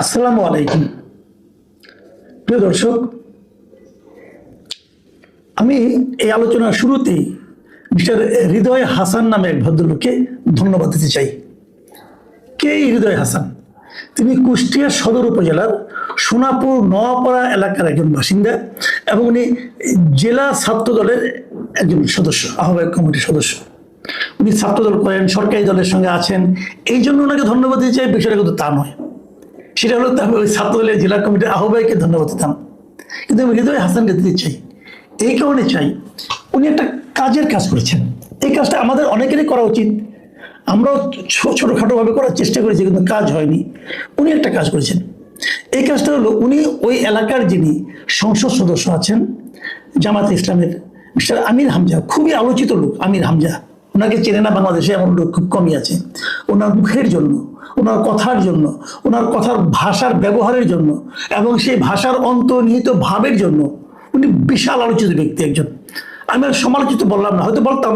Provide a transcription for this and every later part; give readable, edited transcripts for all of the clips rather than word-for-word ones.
আসসালামু আলাইকুম। প্রিয় দর্শক, আমি এই আলোচনার শুরুতেই মিস্টার হৃদয় হাসান নামে এক ভদ্রলোককে ধন্যবাদ দিতে চাই। কে এই হৃদয় হাসান? তিনি কুষ্টিয়া সদর উপজেলার সোনাপুর নোয়াপাড়া এলাকার একজন বাসিন্দা এবং উনি জেলা ছাত্র দলের একজন সদস্য, আহ্বায়ক কমিটির সদস্য। উনি ছাত্রদল করেন, সরকারি দলের সঙ্গে আছেন, এই জন্য ওনাকে ধন্যবাদ দিতে চাই। বিষয়টা কিন্তু তা নয়। সেটা হলো আমি ওই ছাত্রদলের জেলা কমিটির আহ্বায়ককে ধন্যবাদ দিতাম, কিন্তু আমি হৃদয় হাসানকে দিতে চাই। এই কারণে চাই, উনি একটা কাজের কাজ করেছেন। এই কাজটা আমাদের অনেকেরই করা উচিত। আমরাও ছোটোখাটোভাবে করার চেষ্টা করেছি, কিন্তু কাজ হয়নি। উনি একটা কাজ করেছেন। এই কাজটা হলো, উনি ওই এলাকার যিনি সংসদ সদস্য আছেন জামাতে ইসলামের মিস্টার আমির হামজা, খুবই আলোচিত লোক আমির হামজা। ওনাকে চেনে না বাংলাদেশে এমন লোক খুব কমই আছে। ওনার মুখের জন্য, ওনার কথার জন্য, ওনার কথার ভাষার ব্যবহারের জন্য এবং সেই ভাষার অন্তর্নিহিত ভাবের জন্য উনি বিশাল আলোচিত ব্যক্তি একজন। আমি আর সমালোচিত বললাম না, হয়তো বলতাম,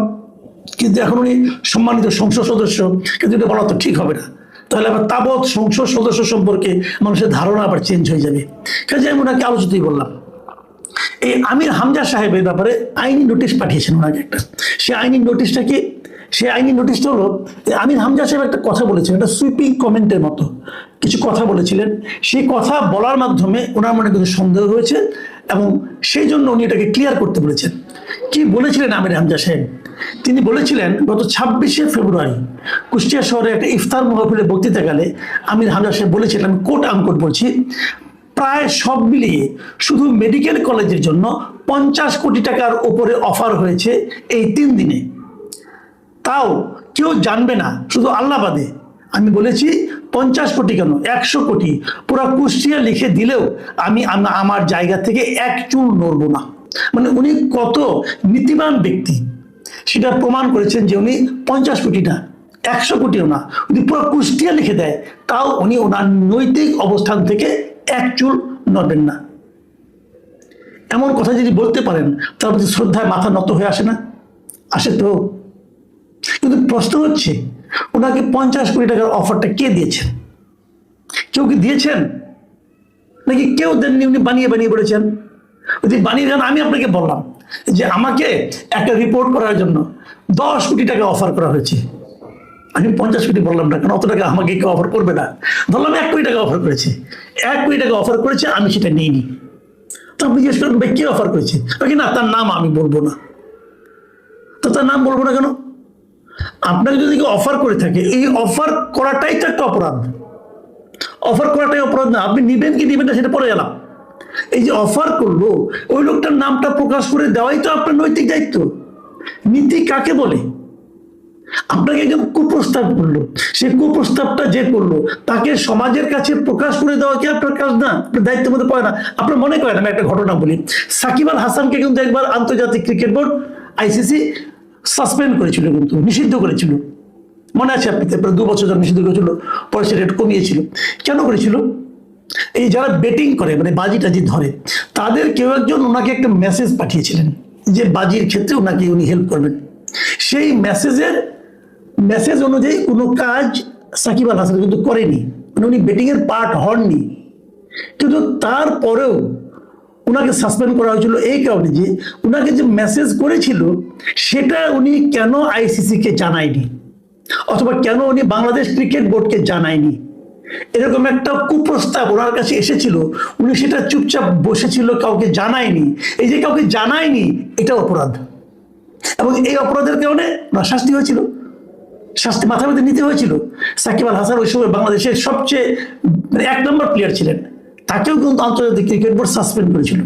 কিন্তু এখন উনি সম্মানিত সংসদ সদস্য, কিন্তু এটা বলা তো ঠিক হবে না। তাহলে আবার তাবৎ সংসদ সদস্য সম্পর্কে মানুষের ধারণা আবার চেঞ্জ হয়ে যাবে। কাজে আমি ওনাকে আলোচিতই বললাম। এই আমির হামজা সাহেবের ব্যাপারে আইনি নোটিশ পাঠিয়েছেন ওনাকে একটা। সে আইনি নোটিশটা কি? সে আইনি নোটিশটা হলো, আমির হামজা সাহেব একটা কথা বলেছেন, একটা সুইপিং কমেন্টের মতো কিছু কথা বলেছিলেন। সেই কথা বলার মাধ্যমে ওনার মনে কিছু সন্দেহ হয়েছে এবং সেই জন্য উনি এটাকে ক্লিয়ার করতে বলেছেন। কি বলেছিলেন আমির হামজা সাহেব? তিনি বলেছিলেন, গত 26শে ফেব্রুয়ারি কুষ্টিয়া শহরে একটা ইফতার মাহফিলে বক্তৃতাকালে আমির হামজা সাহেব বলেছিলেন, আমি কোট আনকোট বলছি, প্রায় সব মিলিয়ে শুধু মেডিকেল কলেজের জন্য 50 কোটি টাকার উপরে অফার হয়েছে এই 3 দিনে। তাও কেউ জানবে না, শুধু আল্লাহ বাদে। আমি বলেছি 50 কোটি কেন, 100 কোটি পুরা কুষ্টিয়া লিখে দিলেও আমি আমার জায়গা থেকে এক চুল নড়ব না। মানে উনি কত নীতিবান ব্যক্তি সেটা প্রমাণ করেছেন যে উনি 50 কোটি না, 100 কোটিও না, যদি পুরো কুষ্টিয়া লিখে দেয় তাও উনি ওনার নৈতিক অবস্থান থেকে এক চুল নড়বেন না। এমন কথা যদি বলতে পারেন, তার প্রতি শ্রদ্ধায় মাথা নত হয়ে আসে না? আসে তো। কিন্তু প্রশ্ন হচ্ছে, ওনাকে 50 কোটি টাকার অফারটা কে দিয়েছেন? কেউ কি দিয়েছেন নাকি কেউ দেননি? উনি বানিয়ে বানিয়ে বলেছেন। যদি বানিয়ে দেন, আমি আপনাকে বললাম যে আমাকে একটা রিপোর্ট করার জন্য 10 কোটি টাকা অফার করা হয়েছে। আমি 50 কোটি বললাম না, কারণ অত টাকা আমাকে কেউ অফার করবে না। ধরলাম 1 কোটি টাকা অফার করেছে, 1 কোটি টাকা অফার করেছে, আমি সেটা নিইনি। তো আপনি জিজ্ঞেস করেন, ভাই কে অফার করেছে? না, তার নাম আমি বলবো না। তো তার নাম বলবো না কেন? আপনাকে যদি কেউ অফার করে থাকে, এই অফার করাটাই তো একটা অপরাধ। অফার করাটাই অপরাধ না? আপনি নিবেন কি নিবেন না সেটা পরে গেলাম। এই যে অফার করলো, ওই লোকটার নামটা প্রকাশ করে দেওয়াই তো আপনার নৈতিক দায়িত্ব। নীতি কাকে বলে? আপনাকে একজন কুপ্রস্তাব করলো, সেই কুপ্রস্তাবটা যে করলো তাকে সমাজের কাছে প্রকাশ করে দেওয়া কি আপনার কাজ না? আপনার দায়িত্বের মধ্যে পড়ে না? আপনার মনে করেন, আমি একটা ঘটনা বলি, সাকিব আল হাসানকে কিন্তু একবার আন্তর্জাতিক ক্রিকেট বোর্ড আইসিসি সাসপেন্ড করেছিল, কিন্তু নিষিদ্ধ করেছিল। মনে আছে আপনি? 2 বছর ধরে নিষিদ্ধ করেছিল, পরে সেটা একটু কমিয়েছিল। কেন করেছিল? এই যারা বেটিং করে, মানে বাজি টাজি ধরে, তাদের কেউ একজন ওনাকে একটা মেসেজ পাঠিয়েছিলেন যে বাজির ক্ষেত্রে ওনাকে উনি হেল্প করবেন। সেই মেসেজ অনুযায়ী কোনো কাজ সাকিব আল হাসান কিন্তু করেনি, মানে উনি বেটিং এর পার্ট হননি। কিন্তু তারপরেও ওনাকে সাসপেন্ড করা হয়েছিল এই কারণে যে ওনাকে যে মেসেজ করেছিল সেটা উনি কেন আইসিসি কে জানায়নি, অথবা কেন উনি বাংলাদেশ ক্রিকেট বোর্ডকে জানায়নি। এরকম একটা কুপ্রস্তাব ওনার কাছে এসেছিল, উনি সেটা চুপচাপ বসেছিল, কাউকে জানায়নি। এই যে কাউকে জানায়নি, এটা অপরাধ। এবং এই অপরাধের কারণে ওনার শাস্তি হয়েছিল, শাস্তি মাথার মধ্যে নিতে হয়েছিল। সাকিব আল হাসান ওই সময় বাংলাদেশের সবচেয়ে 1 নম্বর প্লেয়ার ছিলেন, তাকেও কিন্তু আন্তর্জাতিক ক্রিকেট বোর্ড সাসপেন্ড করেছিল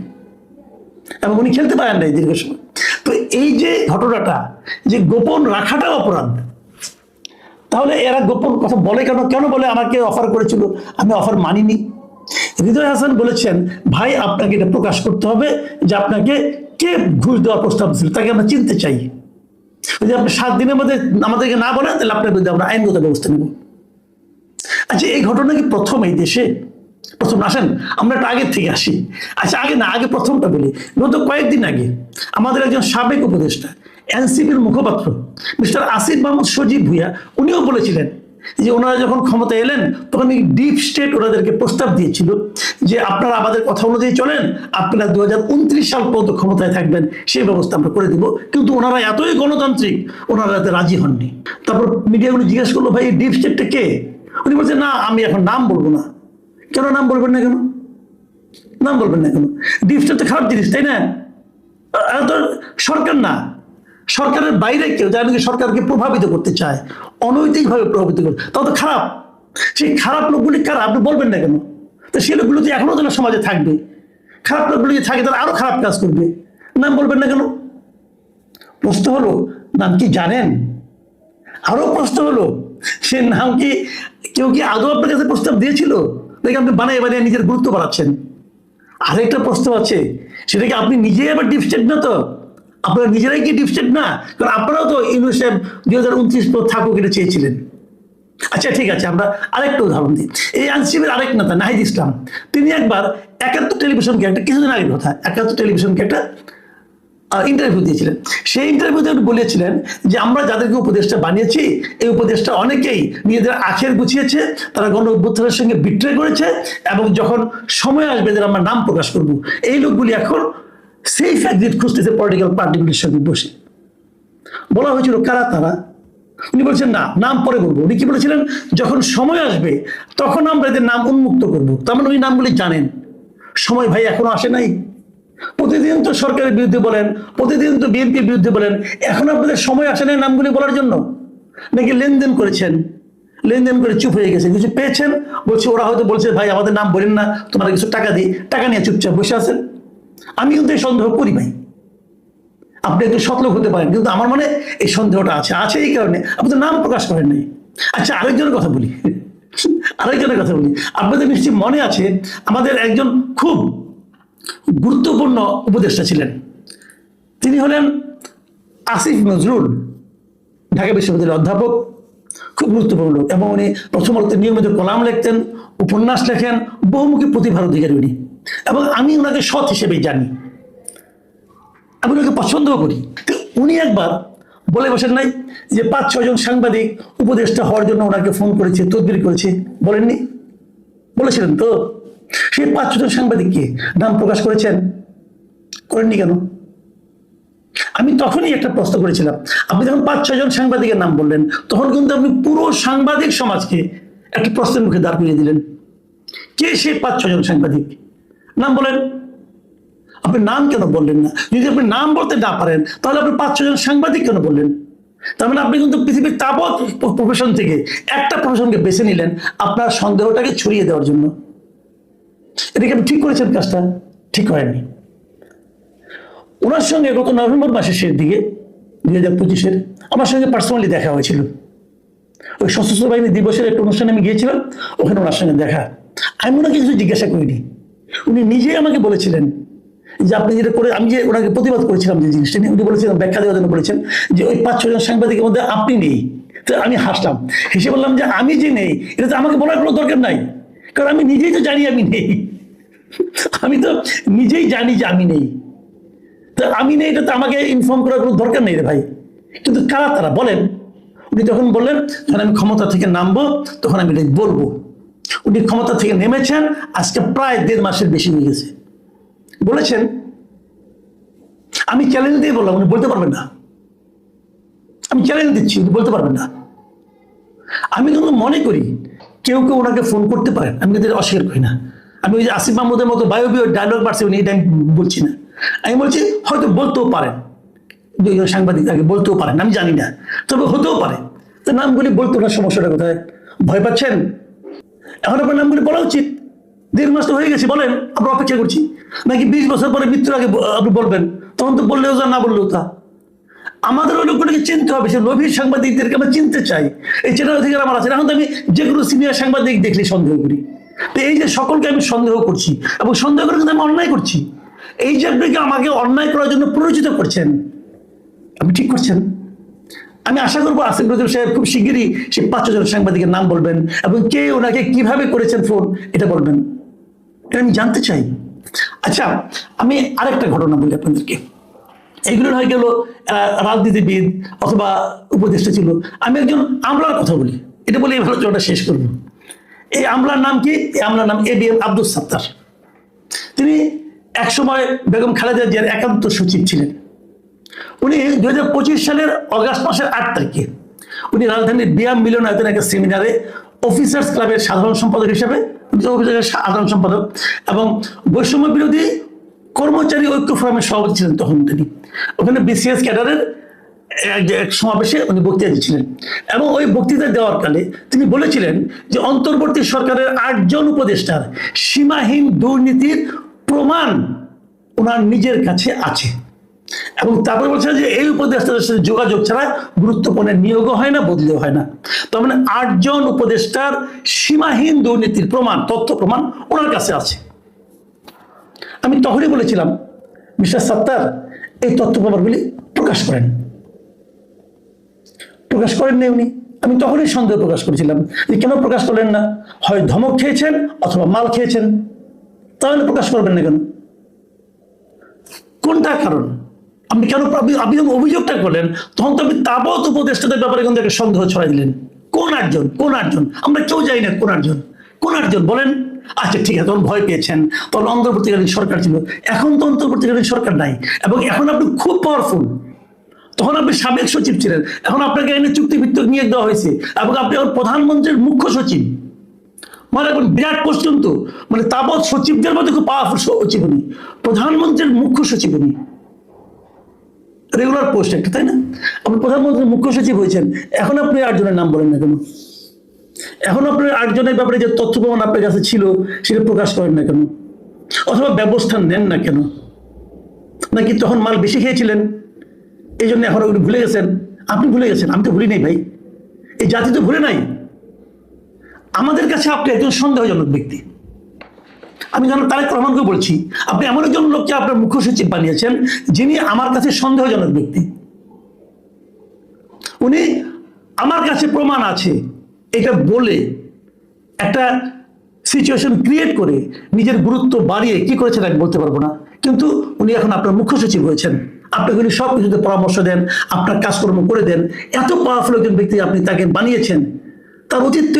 এবং উনি খেলতে পারেন নাই দীর্ঘ সময়। তো এই যে ঘটনাটা, যে গোপন রাখাটা অপরাধ, তাহলে এরা গোপন কথা বলে কেন? কেন বলে আমাকে অফার করেছিল, আমি অফার মানিনি? হৃদয় হাসান বলেছেন, ভাই আপনাকে এটা প্রকাশ করতে হবে যে আপনাকে কে ঘুষ দেওয়ার প্রস্তাব ছিল, তাকে আমরা চিনতে চাই। যদি আপনি 7 দিনের মধ্যে আমাদেরকে না বলেন, তাহলে আপনার বিরুদ্ধে আমরা আইনগত ব্যবস্থা নেব। আচ্ছা, এই ঘটনা কি প্রথম এই দেশে? প্রথম? আসেন আমরা একটু আগের থেকে আসি। আচ্ছা, আগে প্রথমটা বলি। গত কয়েকদিন আগে আমাদের একজন সাবেক উপদেষ্টা, এনসিপির মুখপাত্র মিস্টার আসিফ মাহমুদ সজীব ভুইয়া, উনিও বলেছিলেন যে ওনারা যখন ক্ষমতা এলেন তখন ডিপ স্টেট ওনাদেরকে প্রস্তাব দিয়েছিল যে আপনারা আমাদের কথা অনুযায়ী চলেন, আপনারা 2029 সাল পর্যন্ত ক্ষমতায় থাকবেন, সেই ব্যবস্থা আমরা করে দিব। কিন্তু ওনারা এতই গণতান্ত্রিক, ওনারা এতে রাজি হননি। তারপর মিডিয়াগুলো জিজ্ঞেস করলো, ভাই ডিপ স্টেটটা কে? উনি বলছেন, না আমি এখন নাম বলবো না। কেন নাম বলবেন না? কেন নাম বলবেন না কেন? ডিপ স্টেট তো খারাপ জিনিস, তাই না? তো সরকার না, সরকারের বাইরে কেউ যারা নাকি সরকারকে প্রভাবিত করতে চায়, অনৈতিকভাবে প্রভাবিত করতে, তাও তো খারাপ। সেই খারাপ লোকগুলি কারা আপনি বলবেন না কেন? তো সেই লোকগুলো যে এখনো যেন সমাজে থাকবে, খারাপ লোকগুলো যে থাকে তারা আরো খারাপ কাজ করবে, নাম বলবেন না কেন? প্রশ্ন হলো, নাম কি জানেন? আরো প্রশ্ন হলো, সে নাম কি কেউ কি আদৌ আপনার কাছে প্রস্তাব দিয়েছিল, নাকি আপনি বানিয়ে বানিয়ে নিজের গুরুত্ব বাড়াচ্ছেন? আরেকটা প্রশ্ন আছে, সেটা কি আপনি নিজেই আবার ডিপ স্টেট না? তো আপনারা নিজেরাই কি ডিপ স্টেট না? কারণ আপনারাও তো ইউনিসেফ 2029 থাকুক এটা চেয়েছিলেন। আচ্ছা ঠিক আছে, আমরা আরেকটা উদাহরণ দিই। এই আনসিপের আরেক নেতা নাহিদ ইসলাম, তিনি একবার একাত্তর টেলিভিশনকে একটা, কিছুদিন আগের কথা, একাত্তর টেলিভিশনকে একটা ইন্টারভিউ দিয়েছিলেন। সেই ইন্টারভিউতে বলেছিলেন যে আমরা যাদেরকে উপদেষ্টা বানিয়েছি, এই উপদেষ্টা অনেকেই নিজেদের আখের গুছিয়েছে, তারা গণ অভ্যুত্থানের সঙ্গে বিট্রে করেছে, এবং যখন সময় আসবে যে আমরা নাম প্রকাশ করব, এই লোকগুলি এখন সেফ এক্সিট খুঁজতেছে পলিটিক্যাল পার্টিগুলির সঙ্গে বসে। বলা হয়েছিল কারা তারা? উনি বলছেন না, নাম পরে বলবো। উনি কি বলেছিলেন, যখন সময় আসবে তখন আমরা এদের নাম উন্মুক্ত করবো। তার মানে উনি নামগুলি জানেন। সময় ভাই এখনো আসে নাই। প্রতিদিন তো সরকারের বিরুদ্ধে বলেন, প্রতিদিন তো বিএনপির বিরুদ্ধে বলেন, এখন আপনাদের সময় আসে নাই নামগুলি বলার জন্য? নাকি লেনদেন করেছেন, লেনদেন করে চুপ হয়ে গেছেন, কিছু পেয়েছেন, বলছে ওরা হয়তো বলছে ভাই আমাদের নাম বলেন না, তোমার কিছু টাকা দিই, টাকা নিয়ে চুপচাপ বসে আছেন? আমি কিন্তু এই সন্দেহ করি ভাই। আপনি একটু সতর্ক হতে পারেন, কিন্তু আমার মনে এই সন্দেহটা আছে এই কারণে আপনি নাম প্রকাশ করেন নাই। আচ্ছা আরেকজনের কথা বলি, আরেকজনের কথা বলি। আপনাদের নিশ্চয়ই মনে আছে, আমাদের একজন খুব গুরুত্বপূর্ণ উপদেষ্টা ছিলেন, তিনি হলেন আসিফ নজরুল, ঢাকা বিশ্ববিদ্যালয়ের অধ্যাপক, খুব গুরুত্বপূর্ণ লোক। এবং উনি প্রথম আলোতে নিয়মিত কলাম লিখতেন, উপন্যাস লেখেন, বহুমুখী প্রতিভার অধিকারী উনি, এবং আমি ওনাকে সৎ হিসেবেই জানি, আমি ওনাকে পছন্দও করি। তো উনি একবার বলে বসেন নাই যে 5-6 জন সাংবাদিক উপদেষ্টা হওয়ার জন্য ওনাকে ফোন করেছে, তদবির করেছে, বলেননি? বলেছিলেন তো। সেই 5-6 জন সাংবাদিককে নাম প্রকাশ করেছেন? করেননি কেন? আমি তখনই একটা প্রশ্ন করেছিলাম, আপনি যখন 5-6 জন সাংবাদিকের নাম বললেন, তখন কিন্তু আপনি পুরো সাংবাদিক সমাজকে একটা প্রশ্নের মুখে দাঁড় করিয়ে দিলেন। কে সেই 5-6 জন সাংবাদিক? নাম বলেন। আপনি নাম কেন বললেন না? যদি আপনি নাম বলতে না পারেন, তাহলে আপনি 5-6 জন সাংবাদিক কেন বললেন? তার মানে আপনি কিন্তু পৃথিবীর তাবৎ প্রফেশন থেকে একটা প্রফেশনকে বেছে নিলেন আপনার সন্দেহটাকে ছড়িয়ে দেওয়ার জন্য। এটাকে আপনি ঠিক করেছেন? কাজটা ঠিক করেননি। ওনার সঙ্গে গত নভেম্বর মাসের শেষ দিকে 2025-এর আমার সঙ্গে পার্সোনালি দেখা হয়েছিল। ওই সশস্ত্র বাহিনী দিবসের একটা অনুষ্ঠানে আমি গিয়েছিলাম, ওখানে ওনার সঙ্গে দেখা। আমি ওনাকে কিছু জিজ্ঞাসা করিনি, উনি নিজেই আমাকে বলেছিলেন যে আপনি যেটা করে, আমি যে ওনাকে প্রতিবাদ করেছিলাম যে জিনিসটা নিয়ে, উনি বলেছিলেন, ব্যাখ্যা দেওয়ার জন্য বলেছেন যে ওই 5-6 জন সাংবাদিকের মধ্যে আপনি নেই। তো আমি হাসলাম, হেসে বললাম যে আমি যে নেই এটা তো আমাকে বলার কোনো দরকার নাই, কারণ আমি নিজেই তো জানি আমি নেই। আমি তো নিজেই জানি যে আমি নেই, তো আমি নেই এটা তো আমাকে ইনফর্ম করার কোনো দরকার নেই রে ভাই। কিন্তু কারা তারা বলেন? উনি তখন বললেন, যখন আমি ক্ষমতা থেকে নামবো তখন আমি এটা বলবো। উনি ক্ষমতা থেকে নেমেছেন আজকে প্রায় 1.5 মাসের বেশি হয়ে গেছে। বলেছেন, আমি চ্যালেঞ্জ দিয়ে বললাম, উনি বলতে পারবেন না। আমি চ্যালেঞ্জ দিচ্ছি, উনি বলতে পারবেন না। আমি কিন্তু মনে করি কেউ কেউ ওনাকে ফোন করতে পারেন, আমি কিন্তু অস্বীকার করি না। আমি ওই যে আসিফ মাহমুদের মতো বায়োবিও ডায়লগ মারছি উনি, এটা আমি বলছি না। আমি বলছি হয়তো বলতেও পারেন, 2 জন সাংবাদিক আগে বলতেও পারেন, আমি জানি না, তবে হতেও পারে। তো নামগুলি বলতে ওনার সমস্যাটা কোথায়? ভয় পাচ্ছেন? এখন আপনার নামগুলি বলা উচিত। 1.5 মাস তো হয়ে গেছে, বলেন, আমরা অপেক্ষা করছি। নাকি 20 বছর পরে মৃত্যুর আগে আপনি বলবেন? তখন তো বললেও যা, না বললেও তা। আমাদের ওই লোকগুলোকে চিনতে হবে, সে লোভীর সাংবাদিকদেরকে আমরা চিনতে চাই। এই চেনার অধিকার আমার আছে। এখন তো আমি যে কোনো সিনিয়র সাংবাদিক দেখলে সন্দেহ করি। তো এই যে সকলকে আমি সন্দেহ করছি, এবং সন্দেহ করে কিন্তু আমি অন্যায় করছি। এই যে আপনি আমাকে অন্যায় করার জন্য প্ররোচিত করছেন, আপনি ঠিক করছেন। আমি আশা করবো আসিফ নজরুল সাহেব খুব শিগগিরই সে 5-6 জন সাংবাদিকের নাম বলবেন, এবং কে ওনাকে কিভাবে করেছেন ফোন এটা বলবেন, এটা আমি জানতে চাই। আচ্ছা, আমি আরেকটা ঘটনা বলি আপনাদেরকে। এইগুলো হয়ে গেল রাজনীতিবিদ অথবা উপদেষ্টা ছিল। আমি একজন আমলার কথা বলি, এটা বলে এই আলোচনাটা শেষ করব। এই আমলার নাম কি? এই আমলার নাম ABM আব্দুল সাত্তার। তিনি একসময় বেগম খালেদা জিয়ার একান্ত সচিব ছিলেন। উনি 2025 সালের অগাস্ট মাসের 8 তারিখে উনি রাজধানীর বিয়াম মিলনায়তনে একটা সেমিনারে অফিসার্স ক্লাবের সাধারণ সম্পাদক হিসেবে, সাধারণ সম্পাদক এবং বৈষম্য বিরোধী কর্মচারী ঐক্য ফোরামের সভাপতি ছিলেন তখন তিনি। ওখানে BCS ক্যাডারের এক সমাবেশে উনি বক্তৃতা দিচ্ছিলেন এবং ওই বক্তৃতা দেওয়ার কালে তিনি বলেছিলেন যে অন্তর্বর্তী সরকারের 8 জন উপদেষ্টার সীমাহীন দুর্নীতির প্রমাণ ওনার নিজের কাছে আছে এবং তারপরে বলছেন যে এই উপদেষ্টাদের সাথে যোগাযোগ ছাড়া গুরুত্বপূর্ণ নিয়োগও হয় না, বদলিও হয় না। তার মানে 8 জন উপদেষ্টার সীমাহীন দুর্নীতির প্রমাণ, তথ্য প্রমাণ ওনার কাছে আছে। আমি তখনই বলেছিলাম মিস্টার সাত্তার এই তথ্য প্রমাণগুলি প্রকাশ করেন নেই উনি। আমি তখনই সন্দেহ প্রকাশ করেছিলাম যে কেন প্রকাশ করলেন না? হয় ধমক খেয়েছেন অথবা মাল খেয়েছেন, তাহলে প্রকাশ করবেন না কেন? কোনটা কারণ? আপনি কেন আপনি যখন অভিযোগটা করলেন তখন তো আপনি তাবৎ উপদেষ্টাদের ব্যাপারে কিন্তু একটা সন্দেহ ছড়াই দিলেন। কোন আটজন? আমরা কেউ যাই না কোন আটজন বলেন। আচ্ছা ঠিক আছে, তখন ভয় পেয়েছেন, তখন অন্তর্বর্তীকালীন সরকার ছিল। এখন তো অন্তর্বর্তীকালীন সরকার নাই এবং এখন আপনি খুব পাওয়ারফুল। তখন আপনি সাবেক সচিব ছিলেন, এখন আপনাকে এনে চুক্তিভিত্তিক নিয়োগ দেওয়া হয়েছে এবং আপনি এখন প্রধানমন্ত্রীর মুখ্য সচিব। মানে এখন বিরাট পোস্ট, কিন্তু মানে তাবৎ সচিবদের মধ্যে খুব পাওয়ারফুল সচিব উনি, প্রধানমন্ত্রীর মুখ্য সচিব উনি, রেগুলার পোস্ট একটা, তাই না? আপনি প্রধানমন্ত্রীর মুখ্য সচিব হয়েছেন, এখন আপনি 8 জনের নাম বলেন না কেন? এখন আপনার 8 জনের ব্যাপারে যে তথ্য প্রমাণ আপনার কাছে ছিল সেটা প্রকাশ করেন না কেন? অথবা ব্যবস্থা নেন না কেন? নাকি তখন মাল বেশি খেয়েছিলেন এই জন্য এখন ওগুলো ভুলে গেছেন? আপনি ভুলে গেছেন, আমি তো ভুলি নাই ভাই, এই জাতি তো ভুলে নাই। আমাদের কাছে আপনি একজন সন্দেহজনক ব্যক্তি। আমি যেন তারেক রহমানকে বলছি, আপনি এমন একজন লোককে আপনার মুখ্য সচিব বানিয়েছেন যিনি আমার কাছে সন্দেহজনক ব্যক্তি। উনি আমার কাছে প্রমাণ আছে এটা বলে একটা সিচুয়েশন ক্রিয়েট করে নিজের গুরুত্ব বাড়িয়ে কি করেছেন আমি বলতে পারবো না, কিন্তু উনি এখন আপনার মুখ্য সচিব হয়েছেন। আপনাকে উনি সব কিছুতে পরামর্শ দেন, আপনার কাজকর্ম করে দেন। এত পাওয়ারফুল একজন ব্যক্তি আপনি তাকে বানিয়েছেন, তার উচিত তো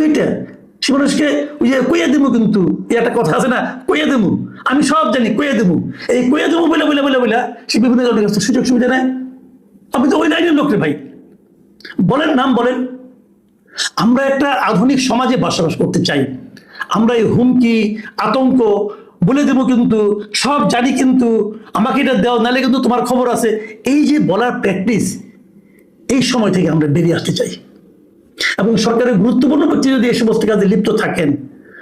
এইটা, সে মানুষকে ওই যে কইয়া দেবো, কিন্তু এই একটা কথা আছে না, কইয়া দেবো, আমি সব জানি, কইয়া দেবো, এই কইয়া দেবো বলে সে বিভিন্ন ধরনের সুযোগ সুবিধা নেয়। আপনি তো ওই লাইনের লোক রে ভাই, বলেন নাম বলেন। আমরা একটা আধুনিক সমাজে বসবাস করতে চাই। আমরা এই হুমকি আতঙ্ক বলে দেবো, কিন্তু সব জানি, কিন্তু আমাকে এটা দেওয়া নালে কিন্তু তোমার খবর আছে, এই যে বলার প্র্যাকটিস, এই সময় থেকে আমরা বেরিয়ে আসতে চাই। এবং সরকারের গুরুত্বপূর্ণ ব্যক্তি যদি এই সমস্ত কাজে লিপ্ত থাকেন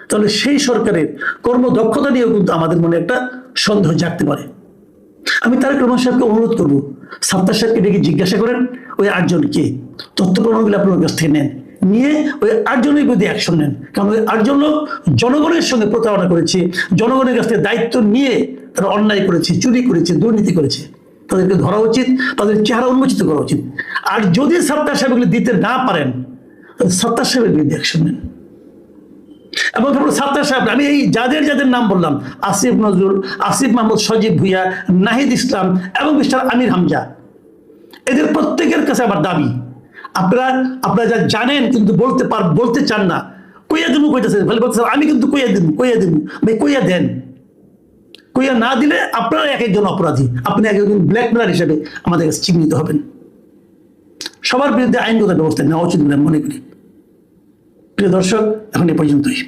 তাহলে সেই সরকারের কর্মদক্ষতা নিয়েও কিন্তু আমাদের মনে একটা সন্দেহ জাগতে পারে। আমি তারেক রহমান সাহেবকে অনুরোধ করবো, সাত্তার সাহেবকে ডেকে জিজ্ঞাসা করেন ওই 8 জনকে, তথ্য প্রমাণগুলো আপনার কাছ থেকে নেন, নিয়ে ওই 8 জনের বিরুদ্ধে অ্যাকশন নেন। কারণ ওই 8 জন লোক জনগণের সঙ্গে প্রতারণা করেছে, জনগণের কাছ থেকে দায়িত্ব নিয়ে তারা অন্যায় করেছে, চুরি করেছে, দুর্নীতি করেছে। তাদেরকে ধরা উচিত, তাদের চেহারা উন্মোচিত করা উচিত। আর যদি সাত্তার সাহেবগুলো দিতে না পারেন তাহলে সাত্তার সাহেবের বিরুদ্ধে অ্যাকশন নেন। এবং সাত্তার সাহেব, আমি এই যাদের নাম বললাম, আসিফ নজরুল, আসিফ মাহমুদ, সজীব ভুইয়া, নাহিদ ইসলাম এবং মিস্টার আমির হামজা, এদের প্রত্যেকের কাছে আমার দাবি, আপনারা যা জানেন কিন্তু বলতে চান না, কইয়া দেবো কইতেছেন, বলতেছেন আমি কিন্তু কইয়া দেবো ভাই, কইয়া দেন। কইয়া না দিলে আপনারা এক একজন অপরাধী, আপনি এক একজন ব্ল্যাকমেলার হিসেবে আমাদের কাছে চিহ্নিত হবেন। সবার বিরুদ্ধে আইনগত ব্যবস্থা নেওয়া উচিত বলে মনে করি। প্রিয় দর্শক, এখন এ পর্যন্তই।